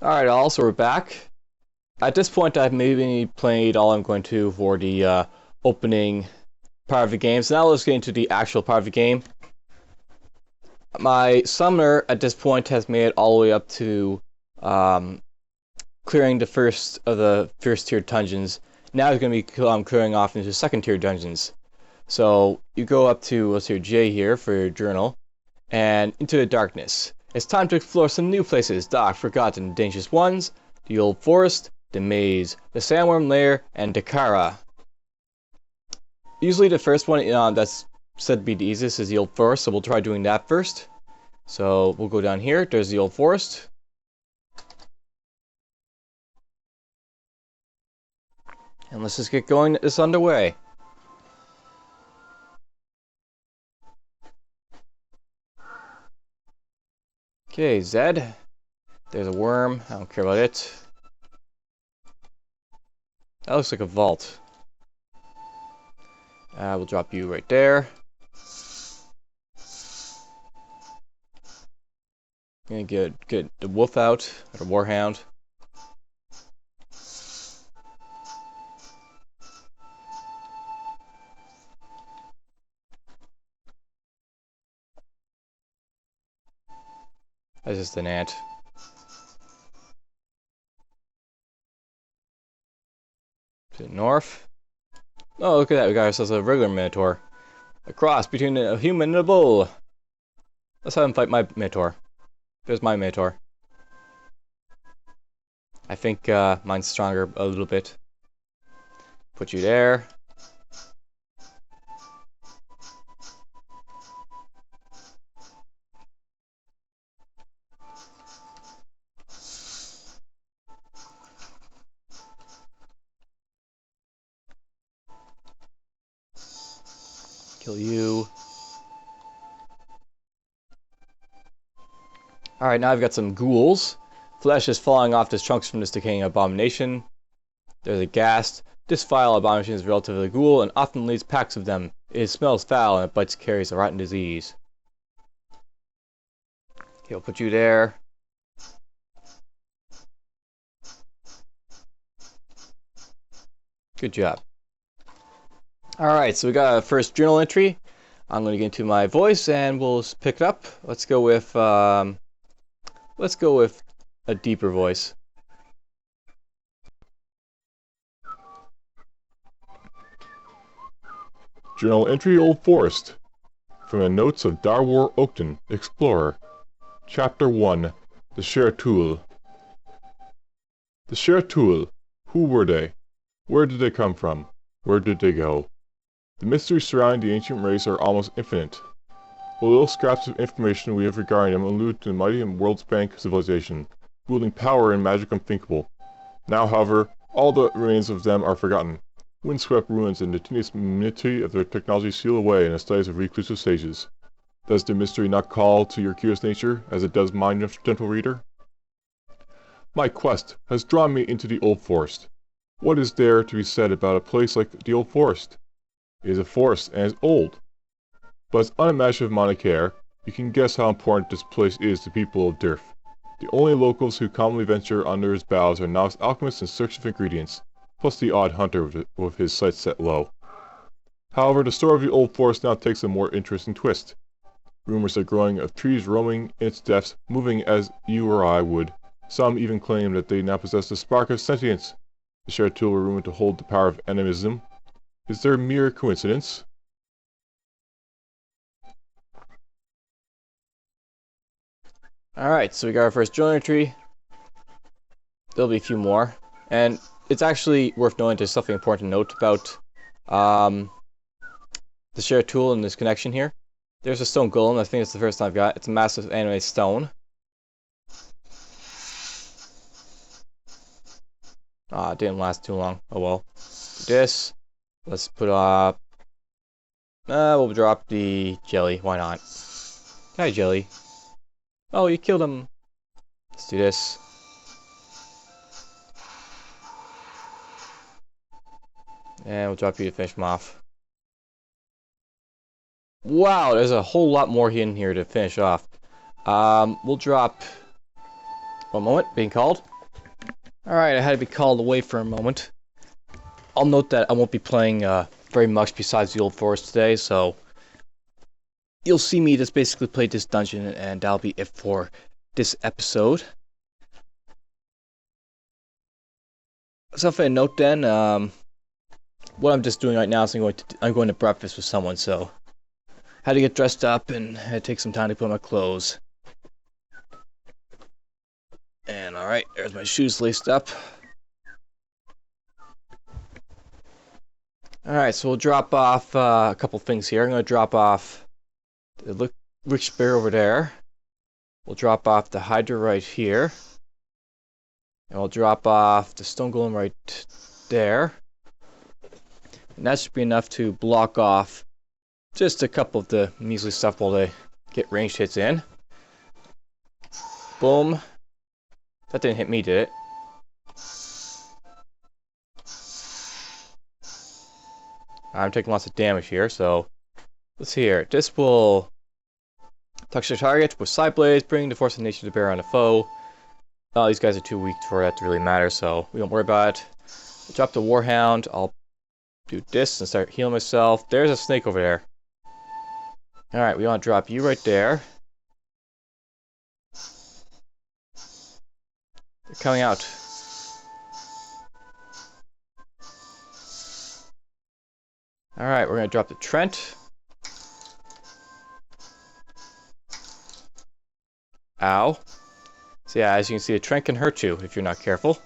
Alright, also we're back. At this point I've maybe played all I'm going to for the opening part of the game, so now let's get into the actual part of the game. My summoner at this point has made it all the way up to clearing the first of the first tier dungeons. Now he's going to be clearing off into second tier dungeons. So you go up to, let's see, J here for your journal, and into the darkness. It's time to explore some new places, dark, forgotten, dangerous ones, the old forest, the maze, the sandworm lair, and Dakara. Usually the first one that's said to be the easiest is the old forest, so we'll try doing that first. So we'll go down here, there's the old forest. And let's just get going, this underway. Okay, Zed. There's a worm. I don't care about it. That looks like a vault. We'll drop you right there. Gonna get the wolf out, or the warhound. That's just an ant. To the north. Oh, look at that. We got ourselves a regular minotaur. A cross between a human and a bull. Let's have him fight my minotaur. There's my minotaur. I think mine's stronger a little bit. Put you there. Kill you. Alright, now I've got some ghouls. Flesh is falling off the chunks from this decaying abomination. There's a ghast. This vile abomination is relatively ghoul and often leads packs of them. It smells foul and it bites carries a rotten disease. Okay, I'll put you there. Good job. Alright, so we got a first journal entry. I'm going to get into my voice and we'll pick it up. Let's go with a deeper voice. Journal entry Old Forest. From the notes of Darwar Oakton, Explorer. Chapter 1. The Sheratul. The Sheratul. Who were they? Where did they come from? Where did they go? The mysteries surrounding the ancient race are almost infinite. The little scraps of information we have regarding them allude to the mighty and world-spanning civilization, wielding power and magic unthinkable. Now, however, all that remains of them are forgotten. Windswept ruins and the tenuous minutiae of their technology seal away in the studies of reclusive sages. Does the mystery not call to your curious nature, as it does mine, gentle reader? My quest has drawn me into the Old Forest. What is there to be said about a place like the Old Forest? It is a forest and is old. But its unimaginative monarchere, you can guess how important this place is to people of Dirf. The only locals who commonly venture under its boughs are novice alchemists in search of ingredients, plus the odd hunter with his sights set low. However, the story of the Old Forest now takes a more interesting twist. Rumors are growing of trees roaming in its depths, moving as you or I would. Some even claim that they now possess the spark of sentience. The Sheratul were rumored to hold the power of animism. Is there mere coincidence? Alright, so we got our first journal entry. There'll be a few more. And it's actually worth knowing there's something important to note about the Sheratul and this connection here. There's a stone golem, I think it's the first time I've got. It's a massive animated stone. It didn't last too long. Oh well. This. Let's put up... we'll drop the jelly. Why not? Hi, jelly. Oh, you killed him. Let's do this. And we'll drop you to finish him off. Wow, there's a whole lot more in here to finish off. We'll drop... One moment, being called. Alright, I had to be called away for a moment. I'll note that I won't be playing very much besides the Old Forest today, so you'll see me just basically play this dungeon, and that'll be it for this episode. Something to note then, what I'm just doing right now is I'm going to breakfast with someone, so had to get dressed up and had to take some time to put on my clothes. And alright, there's my shoes laced up. Alright, so we'll drop off a couple things here. I'm going to drop off the Rich Spear over there. We'll drop off the Hydra right here. And we'll drop off the Stone Golem right there. And that should be enough to block off just a couple of the measly stuff while they get ranged hits in. Boom. That didn't hit me, did it? I'm taking lots of damage here, so let's see here. This will touch the target with Side Blades, bring the force of nature to bear on the foe. Oh, these guys are too weak for that to really matter, so we don't worry about it. I'll drop the Warhound. I'll do this and start healing myself. There's a snake over there. Alright, we want to drop you right there. They're coming out. Alright, we're going to drop the Trent. Ow. So yeah, as you can see, a Trent can hurt you if you're not careful.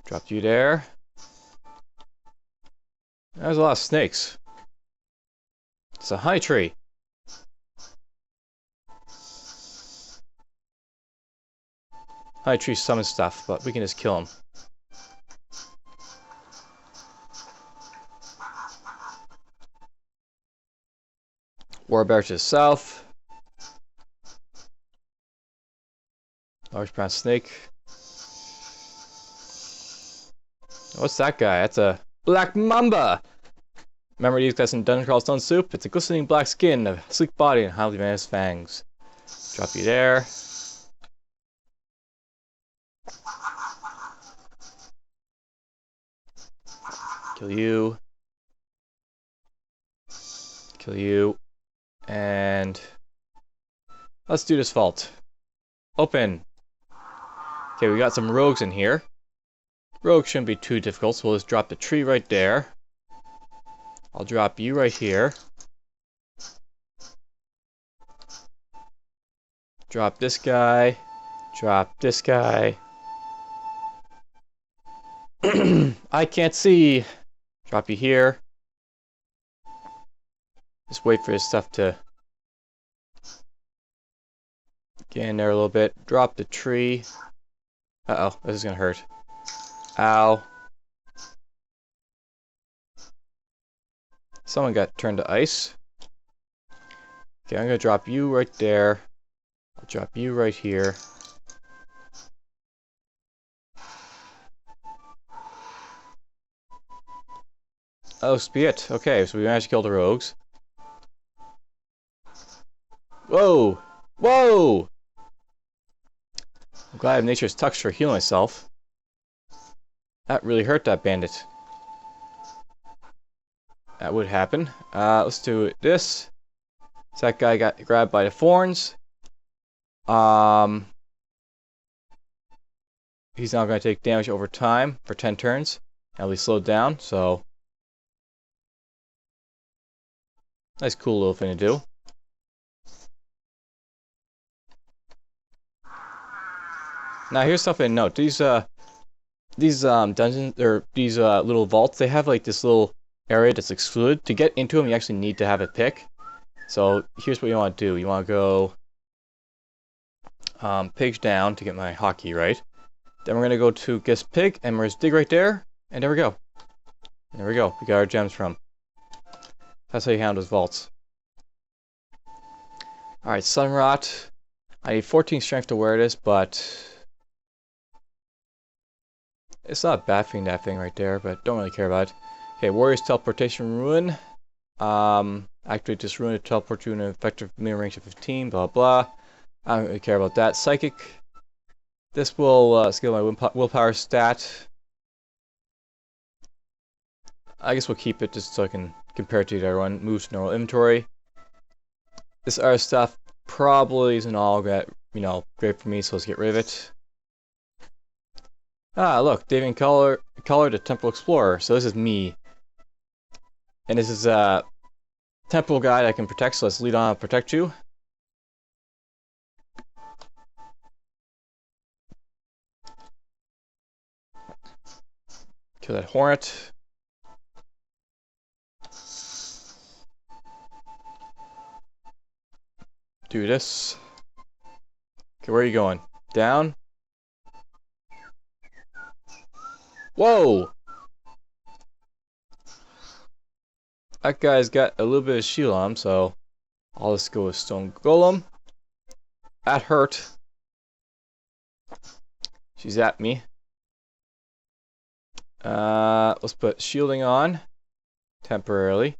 Dropped you there. There's a lot of snakes. It's a high tree. High tree summon stuff, but we can just kill him. Warbear to the south. Large brown snake. What's that guy? That's a black mamba! Remember these guys in Dungeon Crawl Stone Soup? It's a glistening black skin, a sleek body, and highly advanced fangs. Drop you there. Kill you. Kill you. And let's do this vault. Open. Okay, we got some rogues in here. Rogue shouldn't be too difficult, so we'll just drop the tree right there. I'll drop you right here. Drop this guy. Drop this guy. I can't see. Drop you here. Just wait for his stuff to get in there a little bit. Drop the tree. Uh-oh, this is gonna hurt. Ow. Someone got turned to ice. Okay, I'm gonna drop you right there. I'll drop you right here. Oh, spit. Okay, so we managed to kill the rogues. Whoa! Whoa! I'm glad I have Nature's Touch for healing myself. That really hurt that bandit. That would happen. Let's do this. So that guy got grabbed by the thorns. He's now going to take damage over time for 10 turns. At least slowed down, so nice cool little thing to do. Now here's something to note. These dungeons, or these little vaults, they have like this little area that's excluded. To get into them, you actually need to have a pick. So here's what you want to do. You want to go page down to get my hotkey right. Then we're going to go to guest pig, and we're going to dig right there, and there we go. There we go. We got our gems from. That's how you handle those vaults. Alright, Sunrot. I need 14 strength to wear this, but it's not a bad thing, that thing right there, but don't really care about it. Okay, Warrior's Teleportation Ruin. Activate this ruin to teleport you in an effective melee range of 15, blah blah. I don't really care about that. Psychic. This will scale my willpower stat. I guess we'll keep it just so I can compare it to the other one. Move to normal inventory. This other stuff probably isn't all that, great for me, so let's get rid of it. Ah, look, David Color, the Temple Explorer. So this is me. And this is a temple guide I can protect, so let's lead on and protect you. Kill that hornet. Do this. Okay, where are you going? Down? Whoa! That guy's got a little bit of shield on him, so I'll just go with Stone Golem. That hurt. She's at me. Let's put shielding on. Temporarily.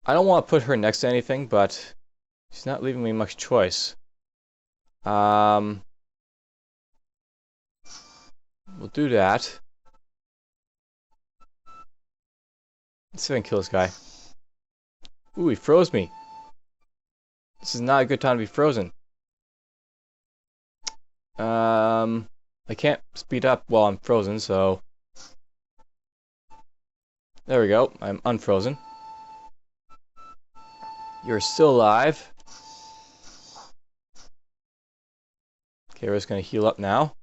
I don't want to put her next to anything, but she's not leaving me much choice. We'll do that. Let's see if I can kill this guy. Ooh, he froze me. This is not a good time to be frozen. I can't speed up while I'm frozen, so... There we go. I'm unfrozen. You're still alive. Okay, we're just gonna heal up now.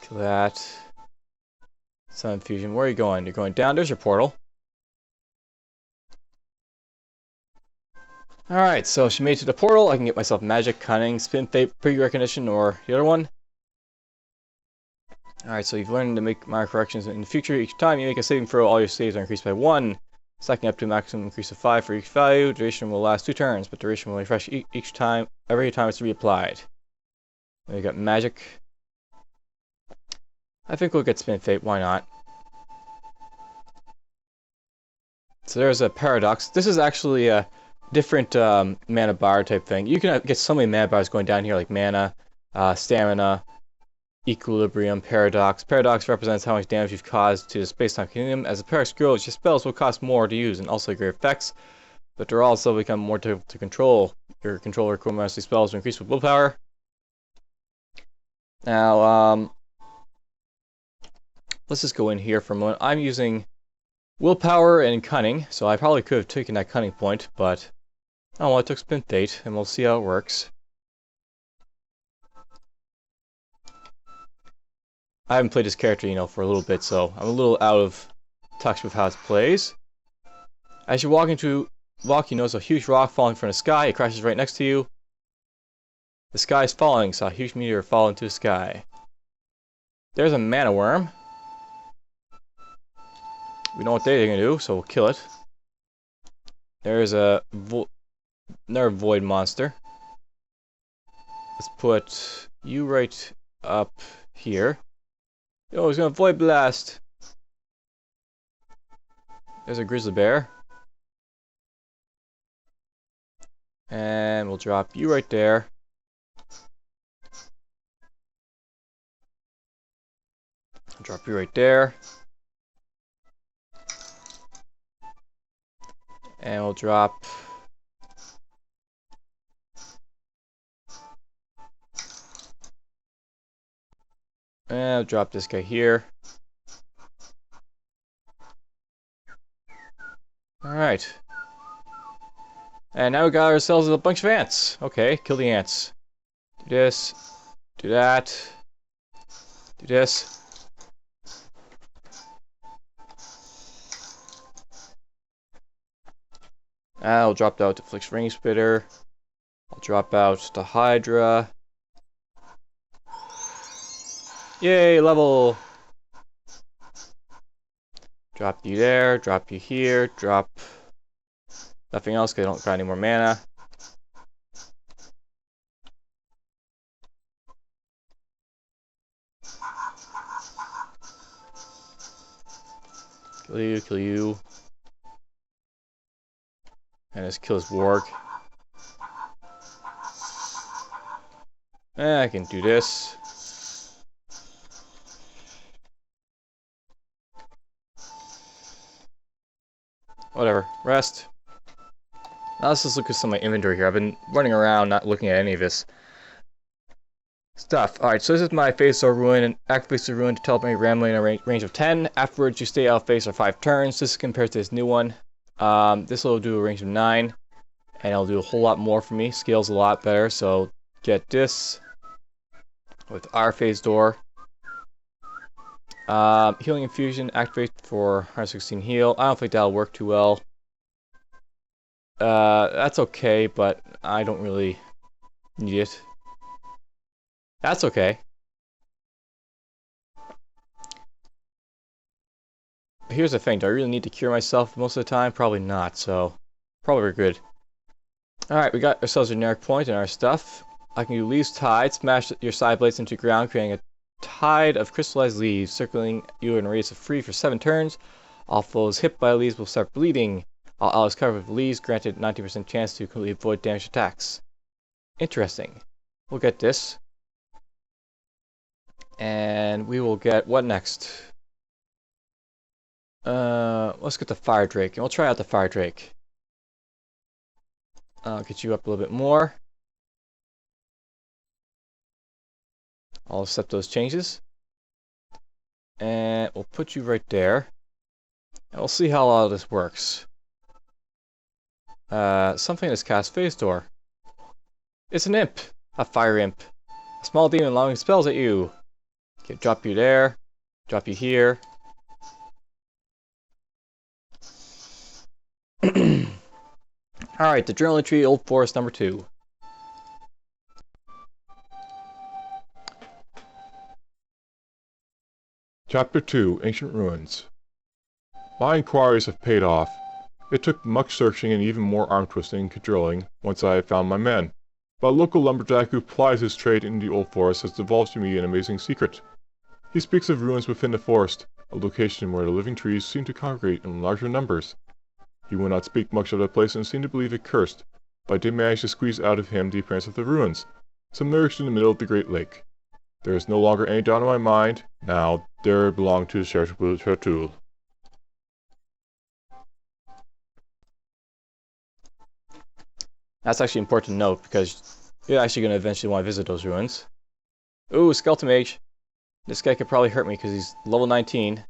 Kill that. Sun Fusion. Where are you going? You're going down. There's your portal. Alright, so she made it to the portal. I can get myself Magic, Cunning, Spin, Fate, Pre-Recognition, or the other one. Alright, so you've learned to make minor corrections in the future. Each time you make a saving throw, all your saves are increased by 1. Stacking up to a maximum increase of 5 for each value. Duration will last 2 turns, but duration will refresh each time, every time it's reapplied. Then we got Magic. I think we'll get Spin Fate, why not? So there's a Paradox. This is actually a different mana bar type thing. You can get so many mana bars going down here, like mana, stamina, equilibrium, paradox. Paradox represents how much damage you've caused to the space-time continuum. As the paradox grows, your spells will cost more to use and also greater effects, but they'll also become more difficult to control. Your controller mastery spells will increase with willpower. Now, let's just go in here for a moment. I'm using willpower and cunning, so I probably could have taken that cunning point, but oh well, I took Spin Fate, and we'll see how it works. I haven't played this character, for a little bit, so I'm a little out of touch with how it plays. As you walk, you notice a huge rock falling from the sky. It crashes right next to you. The sky is falling, so a huge meteor fall into the sky. There's a mana worm. We know what they're gonna do, so we'll kill it. There's another void monster. Let's put you right up here. Oh, he's gonna void blast. There's a grizzly bear. And we'll drop you right there. I'll drop you right there. And we'll drop I'll drop this guy here. Alright. And now we got ourselves a bunch of ants. Okay, kill the ants. Do this. Do that. Do this. I'll drop out the Flix Ring Spitter. I'll drop out the Hydra. Yay, level! Drop you there, drop you here, drop nothing else because I don't got any more mana. Kill you, kill you. And let's kill his warg. I can do this. Whatever. Rest. Now let's just look at some of my inventory here. I've been running around not looking at any of this stuff. Alright, so this is my Phase or Ruin, and activates the Ruin to teleport randomly in a range of 10. Afterwards, you stay out of phase for 5 turns. This compares to this new one. This will do a range of 9, and it'll do a whole lot more for me. Scales a lot better, so get this with our Phase Door. Healing Infusion, activate for 116 heal. I don't think that'll work too well. That's okay, but I don't really need it. That's okay. Here's the thing, do I really need to cure myself most of the time? Probably not, so probably we're good. Alright, we got ourselves a generic point in our stuff. I can do Leaves Tide, smash your side blades into the ground, creating a tide of crystallized leaves, circling you in a radius of 3 for 7 turns. All foes hit by leaves will start bleeding. All allies covered with leaves granted 90% chance to completely avoid damage attacks. Interesting. We'll get this. And we will get what next? Let's get the Fire Drake, and we'll try out the Fire Drake. I'll get you up a little bit more. I'll accept those changes. And we'll put you right there. And we'll see how all of this works. Something that's cast Phase Door. It's an imp! A fire imp. A small demon launching spells at you. Okay, drop you there. Drop you here. Alright, the journal entry, Old Forest number 2. Chapter 2, Ancient Ruins. My inquiries have paid off. It took much searching and even more arm-twisting and cajoling once I had found my man. But a local lumberjack who plies his trade in the Old Forest has divulged to me an amazing secret. He speaks of ruins within the forest, a location where the living trees seem to congregate in larger numbers. He will not speak much of the place and seemed to believe it cursed, but I did manage to squeeze out of him the appearance of the ruins, submerged in the middle of the Great Lake. There is no longer any doubt in my mind, now there belong to the Shaloran. That's actually important to note, because you're actually going to eventually want to visit those ruins. Ooh, Skeleton Mage. This guy could probably hurt me because he's level 19.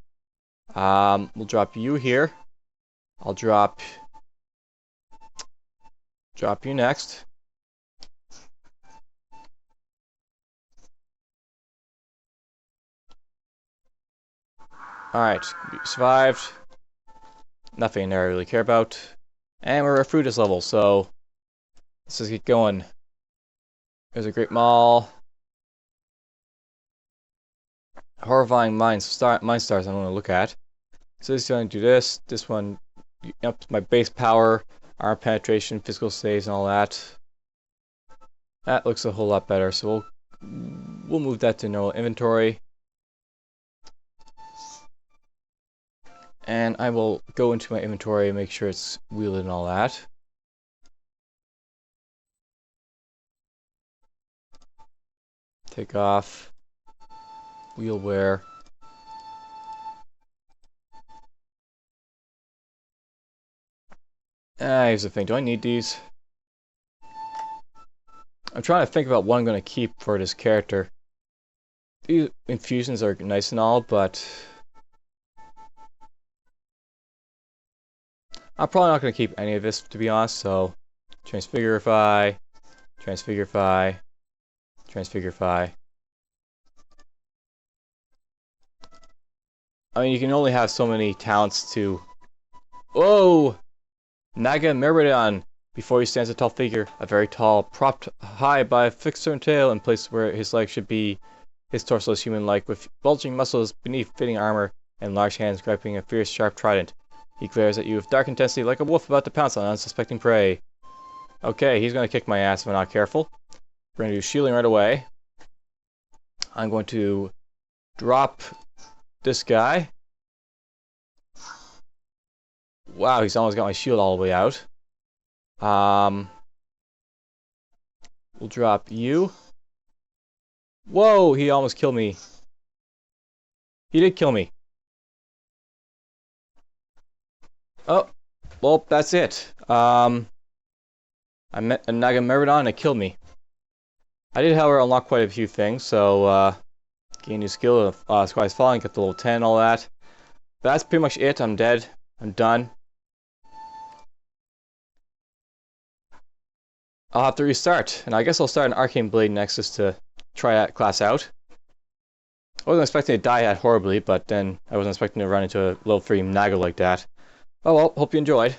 We'll drop you here. I'll drop you next. Alright, survived. Nothing there I really care about. And we're at Fruitus level, so let's just get going. There's a Great Mall. Horrifying Mine Stars I want to look at. So this is going to do this. This one ups my base power, armor penetration, physical saves, and all that. That looks a whole lot better, so we'll move that to normal inventory. And I will go into my inventory and make sure it's wheeled and all that. Take off. Wheel wear. Here's the thing. Do I need these? I'm trying to think about what I'm going to keep for this character. These infusions are nice and all, but I'm probably not going to keep any of this, to be honest, so Transfigurify, Transfigurify, Transfigurify. I mean, you can only have so many talents to... Whoa! Naga Meridon! Before you stands a tall figure, a very tall, propped high by a fixed tail and placed where his legs should be. His torso is human-like, with bulging muscles beneath fitting armor, and large hands grasping a fierce, sharp trident. He glares at you with dark intensity like a wolf about to pounce on unsuspecting prey. Okay, he's going to kick my ass if I'm not careful. We're going to do shielding right away. I'm going to drop this guy. Wow, he's almost got my shield all the way out. We'll drop you. Whoa, he almost killed me. He did kill me. Oh, well, that's it. I met a Naga and it killed me. I did, however, unlock quite a few things, so, gain new skill of Sky's Falling, get the level 10, all that. But that's pretty much it. I'm dead. I'm done. I'll have to restart, and I guess I'll start an Arcane Blade next just to try that class out. I wasn't expecting to die that horribly, but then I wasn't expecting to run into a level 3 Naga like that. Oh well, hope you enjoyed.